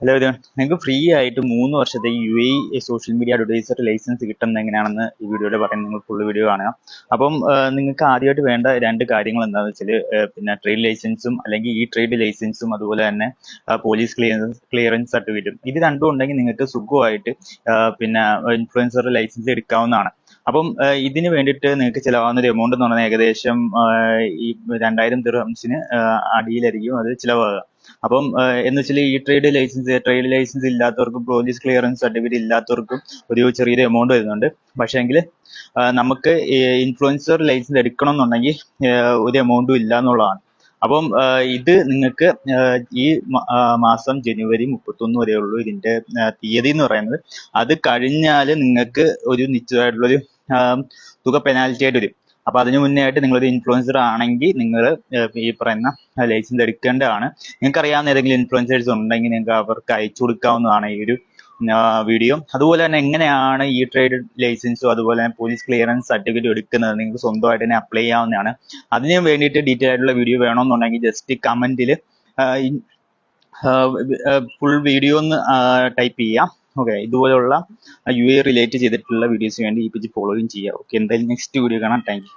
Hello, നിങ്ങൾക്ക് free ആയിട്ട് 3 വർഷത്തെ UAE social media advertiser licence കിട്ടുന്നത് എങ്ങനെയാണെന്ന് ഈ വീഡിയോയിൽ പറയുന്നത്. നിങ്ങൾ ഫുൾ വീഡിയോ കാണുക. അപ്പം നിങ്ങൾക്ക് ആദ്യമായിട്ട് വേണ്ട 2 കാര്യങ്ങൾ എന്താണെന്ന് വെച്ചാൽ പിന്നെ ട്രേഡ് ലൈസൻസും അല്ലെങ്കിൽ ഈ ട്രേഡ് ലൈസൻസും അതുപോലെ തന്നെ പോലീസ് ക്ലിയറൻസ് സർട്ടിഫിക്കറ്റും. ഇത് രണ്ടും ഉണ്ടെങ്കിൽ നിങ്ങൾക്ക് സുഖമായിട്ട് പിന്നെ ഇൻഫ്ലുവൻസർ ലൈസൻസ് എടുക്കാവുന്നതാണ്. അപ്പം ഇതിന് വേണ്ടിയിട്ട് നിങ്ങൾക്ക് ചിലവാകുന്ന ഒരു എമൗണ്ട് എന്ന് പറഞ്ഞാൽ ഏകദേശം ഈ 2000 ദിർഹംസിന് അടിയിലായിരിക്കും അത് ചിലവാകുക. അപ്പം എന്ന് വെച്ചാൽ ഈ ട്രേഡ് ലൈസൻസ് ഇല്ലാത്തവർക്കും പോലീസ് ക്ലിയറൻസ് സർട്ടിഫിക്കറ്റ് ഇല്ലാത്തവർക്കും ഒരു ചെറിയൊരു എമൗണ്ട് വരുന്നുണ്ട്. പക്ഷേങ്കിൽ നമുക്ക് ഇൻഫ്ലുവൻസർ ലൈസൻസ് എടുക്കണം എന്നുണ്ടെങ്കിൽ ഒരു എമൗണ്ടും ഇല്ല എന്നുള്ളതാണ്. അപ്പം ഇത് നിങ്ങൾക്ക് ഈ മാസം ജനുവരി 31 വരെ ഉള്ളൂ ഇതിന്റെ തീയതി എന്ന് പറയുന്നത്. അത് കഴിഞ്ഞാൽ നിങ്ങൾക്ക് ഒരു നിശ്ചിതമായിട്ടുള്ളൊരു തുക പെനാൽറ്റി ആയിട്ട് വരും. അപ്പൊ അതിനു മുന്നേ ആയിട്ട് നിങ്ങളൊരു ഇൻഫ്ലുവൻസർ ആണെങ്കിൽ നിങ്ങൾ ഈ പറയുന്ന ലൈസൻസ് എടുക്കേണ്ടതാണ്. നിങ്ങൾക്ക് അറിയാവുന്ന ഏതെങ്കിലും ഇൻഫ്ലുവൻസേഴ്സ് ഉണ്ടെങ്കിൽ നിങ്ങൾക്ക് അവർക്ക് അയച്ചു കൊടുക്കാവുന്നതാണ് ഈ ഒരു വീഡിയോ. അതുപോലെ തന്നെ എങ്ങനെയാണ് ഈ ട്രേഡ് ലൈസൻസും അതുപോലെ തന്നെ പോലീസ് ക്ലിയറൻസ് സർട്ടിഫിക്കറ്റ് എടുക്കുന്നത് നിങ്ങൾക്ക് സ്വന്തമായിട്ട് തന്നെ അപ്ലൈ ചെയ്യാവുന്നതാണ്. അതിന് വേണ്ടിയിട്ട് ഡീറ്റെയിൽ ആയിട്ടുള്ള വീഡിയോ വേണമെന്നുണ്ടെങ്കിൽ ജസ്റ്റ് കമന്റിൽ ഫുൾ വീഡിയോ ഒന്ന് ടൈപ്പ് ചെയ്യാം. ഓക്കെ, ഇതുപോലുള്ള UAE റിലേറ്റ് ചെയ്തിട്ടുള്ള വീഡിയോസ് വേണ്ടി ഈ പേജ് ഫോളോയും ചെയ്യാം. ഓക്കെ, എന്തായാലും നെക്സ്റ്റ് വീഡിയോ കാണാം. Thank you.